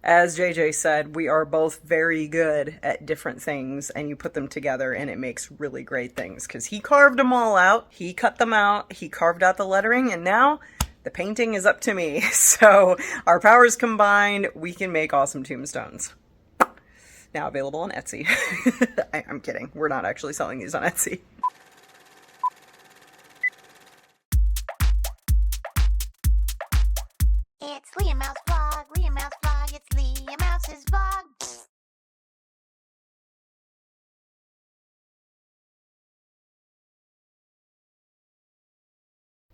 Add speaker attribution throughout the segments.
Speaker 1: As JJ said, we are both very good at different things, and you put them together and it makes really great things. Because he carved them all out, he cut them out, he carved out the lettering, and now the painting is up to me. So our powers combined, we can make awesome tombstones. Now available on Etsy. I'm kidding. We're not actually selling these on Etsy.
Speaker 2: It's LeahMouseVlog, LeahMouseVlog, it's LeahMouse's vlog.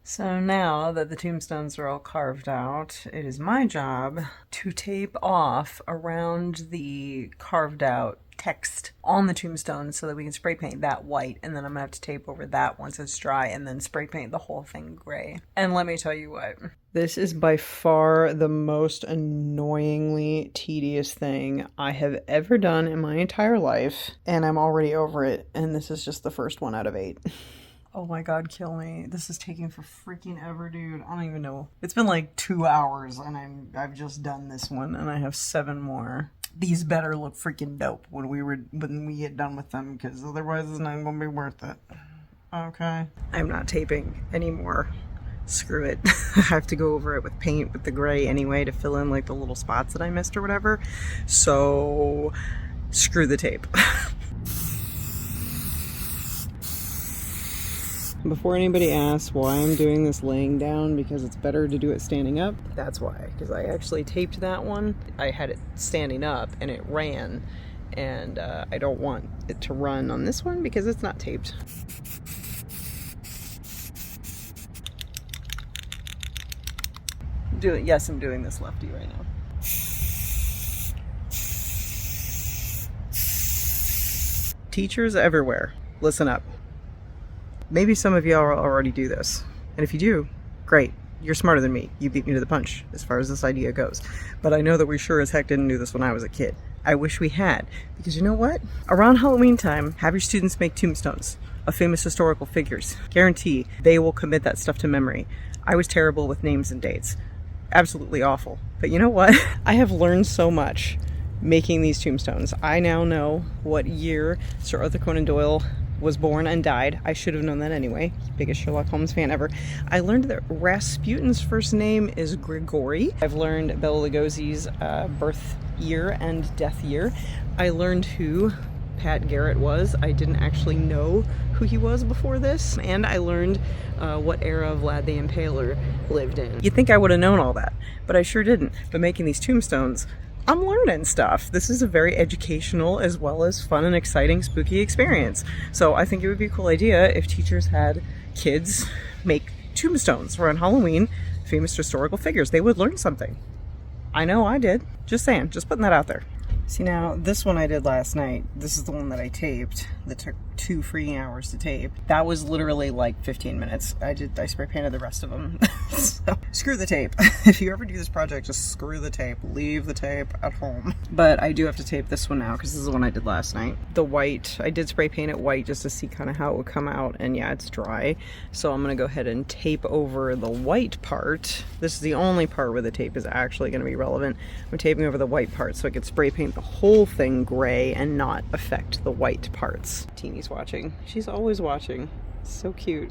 Speaker 1: So now that the tombstones are all carved out, it is my job to tape off around the carved out text on the tombstone so that we can spray paint that white, and then I'm gonna have to tape over that once it's dry and then spray paint the whole thing gray. And let me tell you what, this is by far the most annoyingly tedious thing I have ever done in my entire life, and I'm already over it, and this is just the first one out of 8. Oh my god, kill me. This is taking for freaking ever, dude. I don't even know. It's been like 2 hours and I've just done this one and I have 7 more. These better look freaking dope when we get done with them, because otherwise it's not gonna be worth it. Okay. I'm not taping anymore. Screw it. I have to go over it with paint with the gray anyway to fill in like the little spots that I missed or whatever. So screw the tape. Before anybody asks why I'm doing this laying down, because it's better to do it standing up, that's why. Because I actually taped that one. I had it standing up and it ran, and I don't want it to run on this one because it's not taped. Yes, I'm doing this lefty right now. Teachers everywhere, listen up. Maybe some of y'all already do this. And if you do, great. You're smarter than me. You beat me to the punch as far as this idea goes. But I know that we sure as heck didn't do this when I was a kid. I wish we had. Because you know what? Around Halloween time, have your students make tombstones of famous historical figures. Guarantee they will commit that stuff to memory. I was terrible with names and dates. Absolutely awful. But you know what? I have learned so much making these tombstones. I now know what year Sir Arthur Conan Doyle was born and died. I should have known that anyway. Biggest Sherlock Holmes fan ever. I learned that Rasputin's first name is Grigory. I've learned Bela Lugosi's birth year and death year. I learned who Pat Garrett was. I didn't actually know who he was before this. And I learned what era Vlad the Impaler lived in. You'd think I would have known all that, but I sure didn't. But making these tombstones, I'm learning stuff. This is a very educational as well as fun and exciting spooky experience. So I think it would be a cool idea if teachers had kids make tombstones around Halloween, famous historical figures. They would learn something. I know I did. Just saying, just putting that out there. See, now this one I did last night. This is the one that I taped that took 2 freaking hours to tape. That was literally like 15 minutes. I spray painted the rest of them. So, screw the tape. If you ever do this project, just screw the tape. Leave the tape at home. But I do have to tape this one now because this is the one I did last night. The white, I did spray paint it white just to see kind of how it would come out, and yeah, it's dry. So I'm gonna go ahead and tape over the white part. This is the only part where the tape is actually gonna be relevant. I'm taping over the white part so I could spray paint the whole thing gray and not affect the white parts. Teeny's watching. She's always watching. So cute.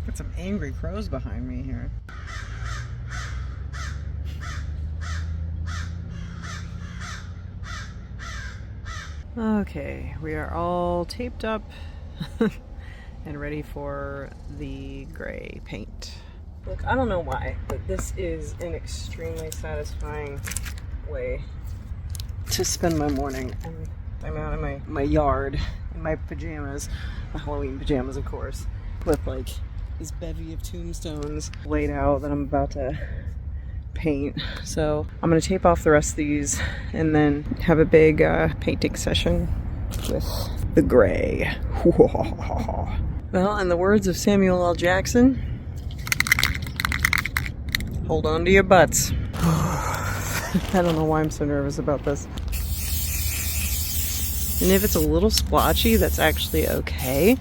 Speaker 1: Got some angry crows behind me here. Okay, we are all taped up and ready for the gray paint. Look, I don't know why, but this is an extremely satisfying way to spend my morning. I'm out in my yard in my pajamas, my Halloween pajamas, of course, with like this bevy of tombstones laid out that I'm about to paint. So I'm gonna tape off the rest of these and then have a big painting session with the gray. Well, in the words of Samuel L. Jackson, hold on to your butts. I don't know why I'm so nervous about this. And if it's a little splotchy, that's actually okay.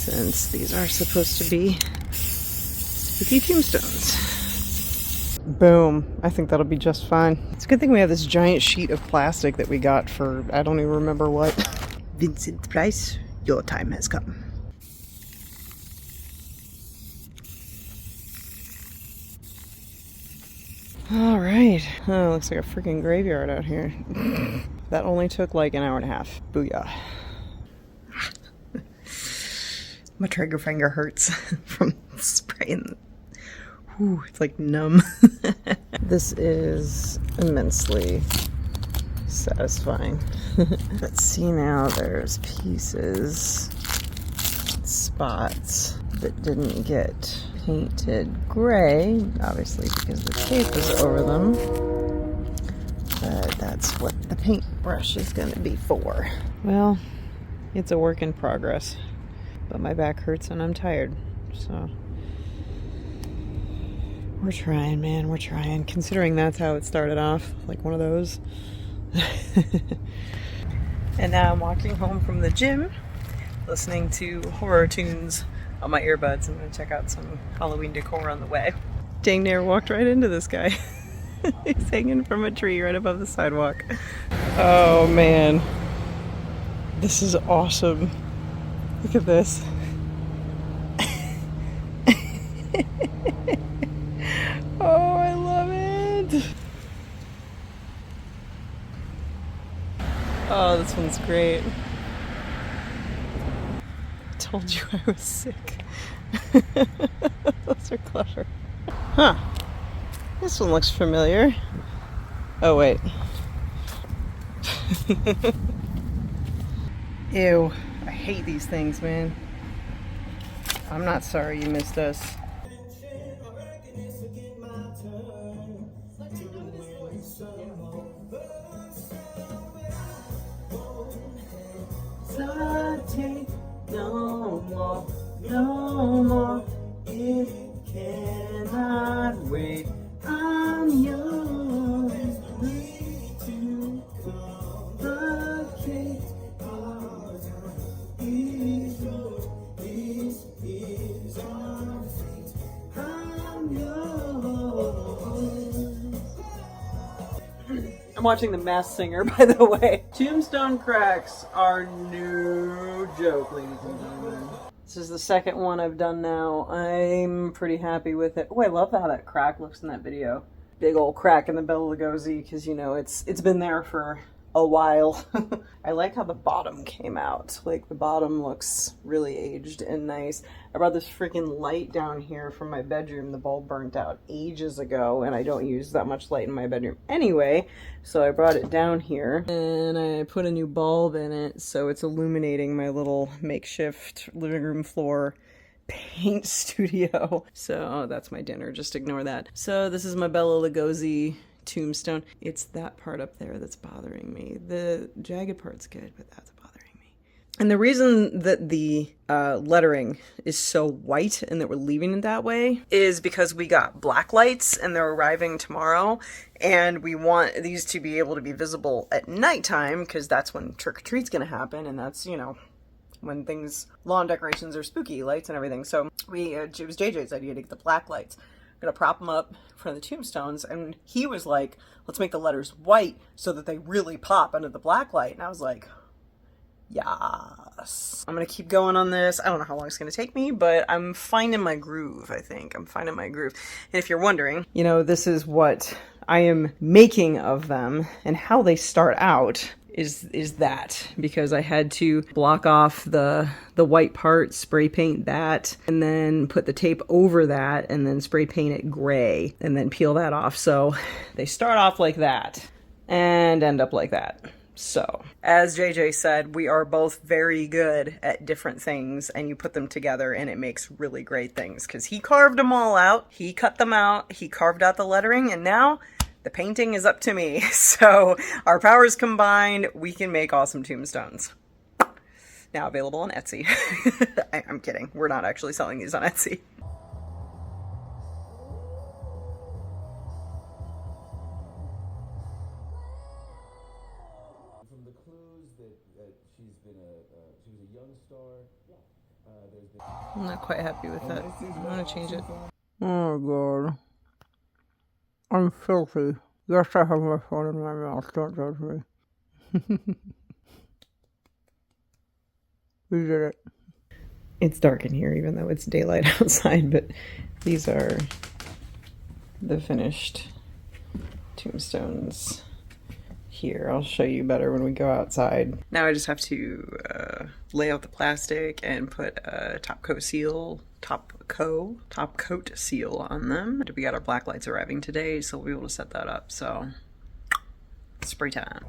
Speaker 1: since these are supposed to be spooky tombstones. Boom. I think that'll be just fine. It's a good thing we have this giant sheet of plastic that we got for, I don't even remember what. Vincent Price, your time has come. All right. Oh, looks like a freaking graveyard out here. That only took like an hour and a half. Booyah. My trigger finger hurts from spraying. Whew, it's like numb. This is immensely satisfying. Let's see now, there's pieces, spots that didn't get painted gray, obviously because the tape is over them. But that's what the paintbrush is going to be for. Well, it's a work in progress. But my back hurts and I'm tired, so we're trying, man, we're trying. Considering that's how it started off, like one of those. And now I'm walking home from the gym, listening to horror tunes on my earbuds. I'm gonna check out some Halloween decor on the way. Dang near walked right into this guy. He's hanging from a tree right above the sidewalk. Oh man, this is awesome. Look at this. Oh, I love it. Oh, this one's great. I told you I was sick. Those are clever. Huh. This one looks familiar. Oh, wait. Ew. I hate these things, man. I'm not sorry you missed us. No more, no more. It cannot wait. I'm yours. Free to complicate. This is our fate. I'm yours. I'm watching The Masked Singer, by the way. Tombstone cracks are no joke, ladies and gentlemen. This is the second one I've done now. I'm pretty happy with it. Oh, I love how that crack looks in that video. Big old crack in the Bela Lugosi, because you know it's been there for a while. I like how the bottom came out. Like the bottom looks really aged and nice. I brought this freaking light down here from my bedroom. The bulb burnt out ages ago and I don't use that much light in my bedroom anyway. So I brought it down here and I put a new bulb in it so it's illuminating my little makeshift living room floor paint studio. So that's my dinner, just ignore that. So this is my Bela Lugosi tombstone. It's that part up there that's bothering me. The jagged part's good, but that's bothering me. And the reason that the lettering is so white and that we're leaving it that way is because we got black lights and they're arriving tomorrow, and we want these to be able to be visible at nighttime because that's when trick-or-treat's gonna happen, and that's, you know, when things, lawn decorations are spooky, lights and everything. So it was JJ's idea to get the black lights. Gonna prop them up in front of the tombstones, and he was like, let's make the letters white so that they really pop under the black light. And I was like, yes. I'm gonna keep going on this. I don't know how long it's gonna take me, but I'm finding my groove. I think I'm finding my groove. And if you're wondering, you know, this is what I am making of them, and how they start out is that, because I had to block off the white part, spray paint that, and then put the tape over that, and then spray paint it gray, and then peel that off. So they start off like that and end up like that. So, as JJ said, we are both very good at different things, and you put them together and it makes really great things, because he carved them all out, he cut them out, he carved out the lettering, and now the painting is up to me. So our powers combined, we can make awesome tombstones. Now available on Etsy. I'm kidding. We're not actually selling these on Etsy. From the clues that she was a young star, there's been that. I want to change it.
Speaker 3: Oh god. I'm filthy. Yes, I have my phone in my mouth. Don't judge me. We did it.
Speaker 1: It's dark in here, even though it's daylight outside, but these are the finished tombstones here. I'll show you better when we go outside. Now I just have to lay out the plastic and put a top coat seal on them. We got our black lights arriving today, so we'll be able to set that up. So, spray time.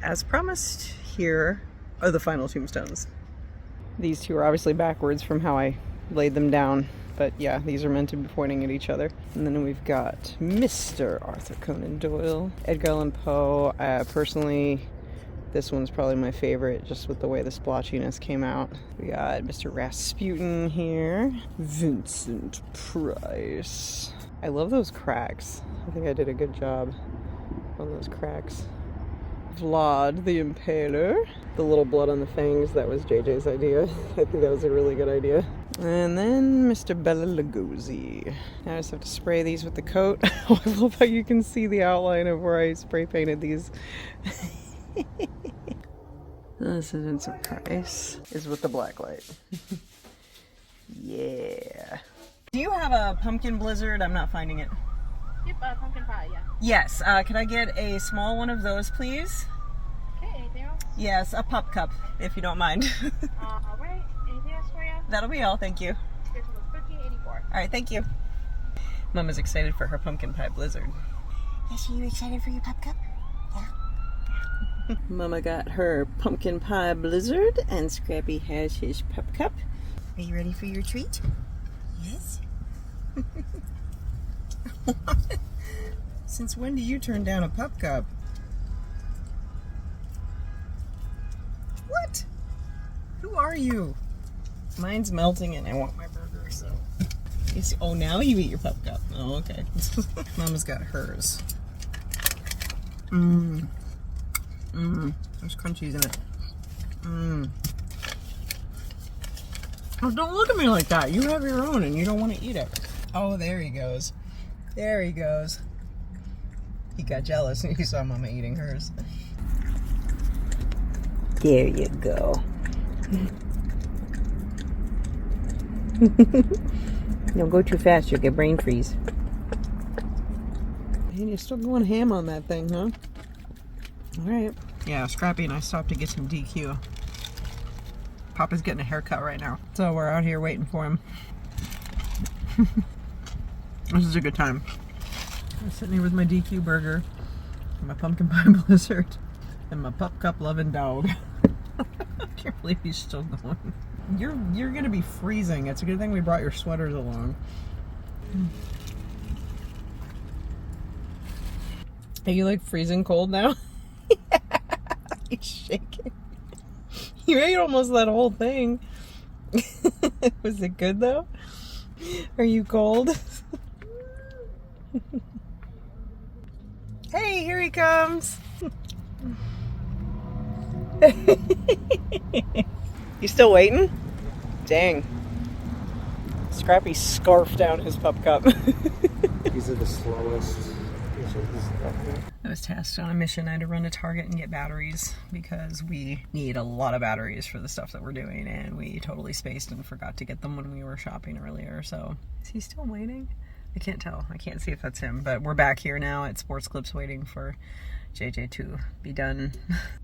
Speaker 1: As promised, here are the final tombstones. These two are obviously backwards from how I laid them down, but yeah, these are meant to be pointing at each other. And then we've got Mr. Arthur Conan Doyle, Edgar Allan Poe. Personally, this one's probably my favorite, just with the way the splotchiness came out. We got Mr. Rasputin here, Vincent Price. I love those cracks. I think I did a good job on those cracks. Vlad the Impaler. The little blood on the fangs, that was JJ's idea. I think that was a really good idea. And then Mr. Bela Lugosi. Now I just have to spray these with the coat. I love how you can see the outline of where I spray painted these. This is Vincent Price. Is with the black light. Yeah. Do you have a pumpkin blizzard? I'm not finding it.
Speaker 4: Yep, pumpkin pie, yeah.
Speaker 1: Yes, can I get a small one of those, please?
Speaker 4: Okay, anything else?
Speaker 1: Yes, a pup cup, if you don't mind.
Speaker 4: Alright, anything else for you?
Speaker 1: That'll be all, thank you.
Speaker 4: This was $15.84.
Speaker 1: Alright, thank you. Mama's excited for her pumpkin pie blizzard.
Speaker 2: Yes, are you excited for your pup cup? Yeah.
Speaker 1: Mama got her pumpkin pie blizzard, and Scrappy has his pup cup.
Speaker 2: Are you ready for your treat? Yes.
Speaker 1: Since when do you turn down a pup cup? What? Who are you? Mine's melting and I want my burger, so. Oh, now you eat your pup cup. Oh, okay. Mama's got hers. There's crunchies in it. Oh, don't look at me like that. You have your own and you don't want to eat it. Oh, there he goes. There he goes. He got jealous and he saw Mama eating hers. There you go. Don't go too fast, you'll get brain freeze. And you're still going ham on that thing, huh? Alright. Yeah, Scrappy and I stopped to get some DQ. Papa's getting a haircut right now, so we're out here waiting for him. This is a good time. I'm sitting here with my DQ burger, my pumpkin pie blizzard, and my pup cup loving dog. I can't believe he's still going. You're gonna be freezing. It's a good thing we brought your sweaters along. Are you like freezing cold now? He's shaking. You ate almost that whole thing. Was it good though? Are you cold? Hey, here he comes. You still waiting? Dang. Scrappy scarfed down his pup cup.
Speaker 3: These are the slowest.
Speaker 1: I was tasked on a mission. I had to run to Target and get batteries because we need a lot of batteries for the stuff that we're doing, and we totally spaced and forgot to get them when we were shopping earlier. So, is he still waiting? I can't tell. I can't see if that's him, but we're back here now at Sports Clips waiting for JJ to be done.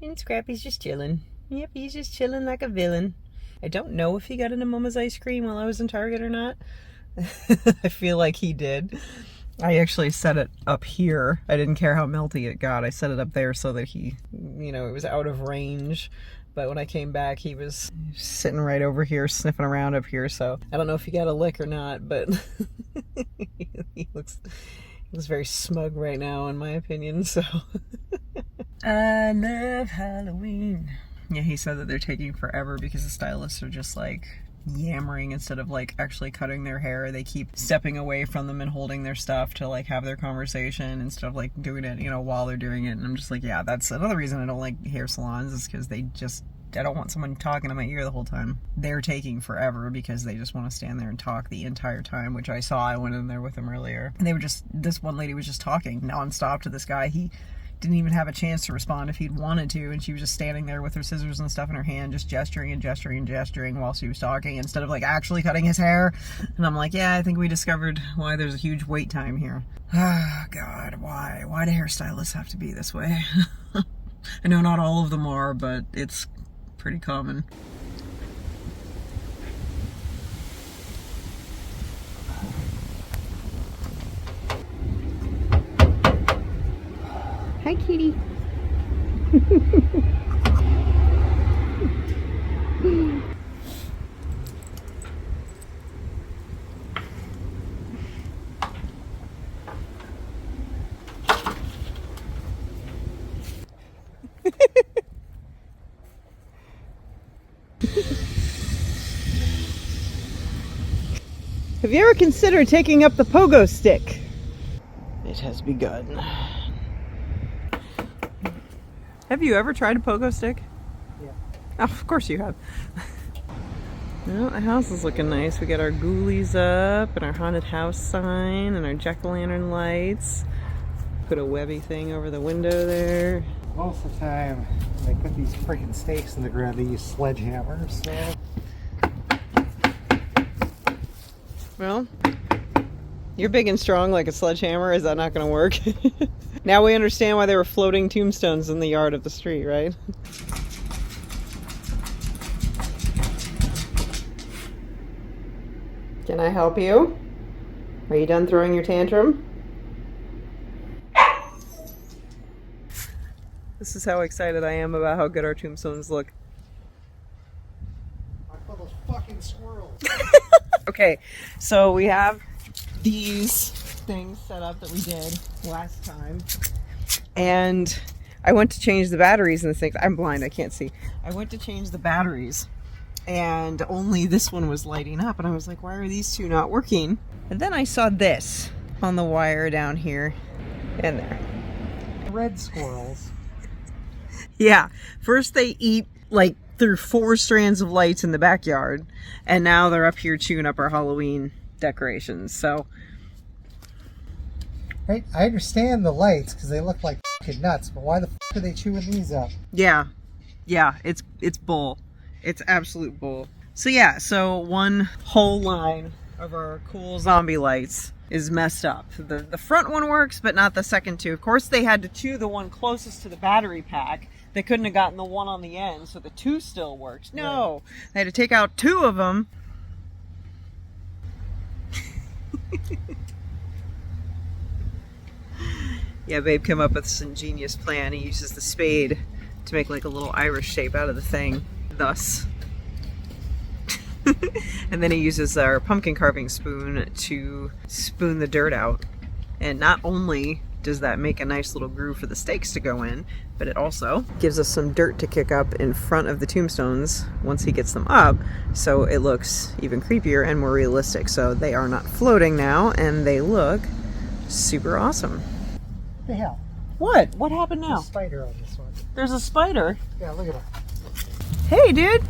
Speaker 1: And Scrappy's just chilling. Yep, he's just chilling like a villain. I don't know if he got into Mama's ice cream while I was in Target or not. I feel like he did. I actually set it up here. I didn't care how melty it got. I set it up there so that he, you know, it was out of range. But when I came back, he was sitting right over here, sniffing around up here. So I don't know if he got a lick or not, but he looks very smug right now, in my opinion. So I love Halloween. Yeah, he said that they're taking forever because the stylists are just like yammering instead of like actually cutting their hair. They keep stepping away from them and holding their stuff to like have their conversation instead of like doing it, you know, while they're doing it. And I'm just like, yeah, that's another reason I don't like hair salons, is because I don't want someone talking in my ear the whole time. They're taking forever because they just want to stand there and talk the entire time, which I saw. I went in there with them earlier. And this one lady was just talking nonstop to this guy. He didn't even have a chance to respond if he'd wanted to, and she was just standing there with her scissors and stuff in her hand, just gesturing and gesturing and gesturing while she was talking instead of like actually cutting his hair. And I'm like, yeah, I think we discovered why there's a huge wait time here. Ah, God, why? Why do hairstylists have to be this way? I know not all of them are, but it's pretty common. Hi, kitty. Have you ever considered taking up the pogo stick? It has begun. Have you ever tried a pogo stick?
Speaker 3: Yeah.
Speaker 1: Oh, of course you have. Well, the house is looking nice. We got our ghoulies up and our haunted house sign and our jack-o'-lantern lights. Put a webby thing over the window there.
Speaker 5: Most of the time, they put these freaking stakes in the ground. They use sledgehammers, so...
Speaker 1: Well, you're big and strong like a sledgehammer. Is that not going to work? Now we understand why they were floating tombstones in the yard of the street, right? Can I help you? Are you done throwing your tantrum? This is how excited I am about how good our tombstones look.
Speaker 5: I put those fucking squirrels.
Speaker 1: Okay, so we have these things set up that we did last time, and I went to change the batteries in this thing. I'm blind, I can't see. I went to change the batteries, and only this one was lighting up, and I was like, why are these two not working? And then I saw this on the wire down here and there.
Speaker 5: Red squirrels.
Speaker 1: Yeah, first they eat like through 4 strands of lights in the backyard, and now they're up here chewing up our Halloween decorations. So
Speaker 5: Right? I understand the lights because they look like fucking nuts, but why the fuck are they chewing these up?
Speaker 1: yeah, it's bull. It's absolute bull. So yeah, so one whole line of our cool zombie lights is messed up. The front one works, but not the second two. Of course, they had to chew the one closest to the battery pack. They couldn't have gotten the one on the end, so the 2 still worked. No, they had to take out 2 of them. Yeah, Babe came up with this ingenious plan. He uses the spade to make like a little Irish shape out of the thing, thus. And then he uses our pumpkin carving spoon to spoon the dirt out. And not only does that make a nice little groove for the stakes to go in, but it also gives us some dirt to kick up in front of the tombstones once he gets them up, so it looks even creepier and more realistic. So they are not floating now, and they look super awesome.
Speaker 5: What the hell?
Speaker 1: What? What happened now?
Speaker 5: There's a spider on this one.
Speaker 1: There's a spider.
Speaker 5: Yeah, look at him.
Speaker 1: Hey, dude.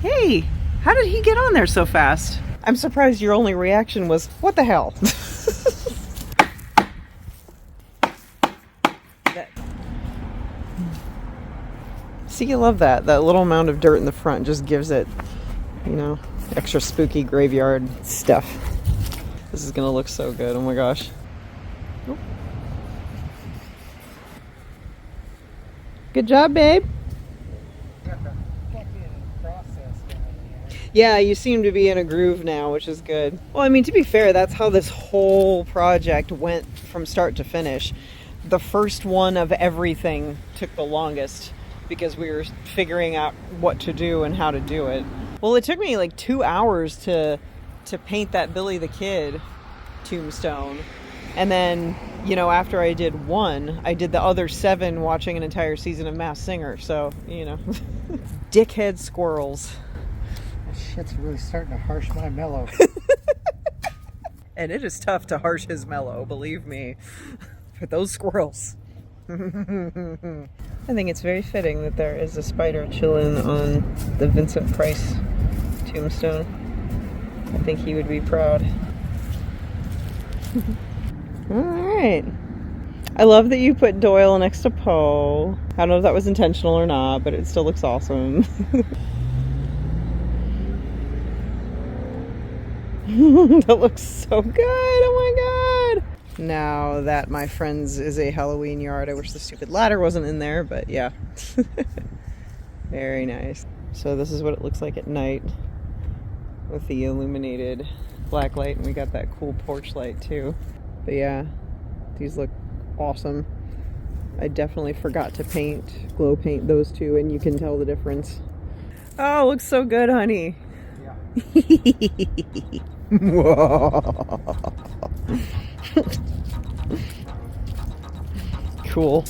Speaker 1: Hey, how did he get on there so fast? I'm surprised your only reaction was, what the hell? See, you love that. That little amount of dirt in the front just gives it, you know, extra spooky graveyard stuff. This is gonna look so good. Oh my gosh. Oh. Good job, babe.
Speaker 5: Got the fucking process down here.
Speaker 1: Yeah, you seem to be in a groove now, which is good. Well, I mean, to be fair, that's how this whole project went from start to finish. The first one of everything took the longest because we were figuring out what to do and how to do it. Well, it took me like 2 hours to paint that Billy the Kid tombstone. And then, you know, after I did one, I did the other 7 watching an entire season of Masked Singer. So, you know, dickhead squirrels.
Speaker 5: That shit's really starting to harsh my mellow.
Speaker 1: And it is tough to harsh his mellow, believe me. For those squirrels. I think it's very fitting that there is a spider chilling on the Vincent Price tombstone. I think he would be proud. Alright. I love that you put Doyle next to Poe. I don't know if that was intentional or not, but it still looks awesome. That looks so good. Oh my god. Now that, my friends, is a Halloween yard. I wish the stupid ladder wasn't in there, but yeah. Very nice. So this is what it looks like at night with the illuminated black light, and we got that cool porch light too. But yeah, these look awesome. I definitely forgot to glow paint those two, and you can tell the difference. Oh, it looks so good, honey.
Speaker 5: Yeah.
Speaker 1: Cool.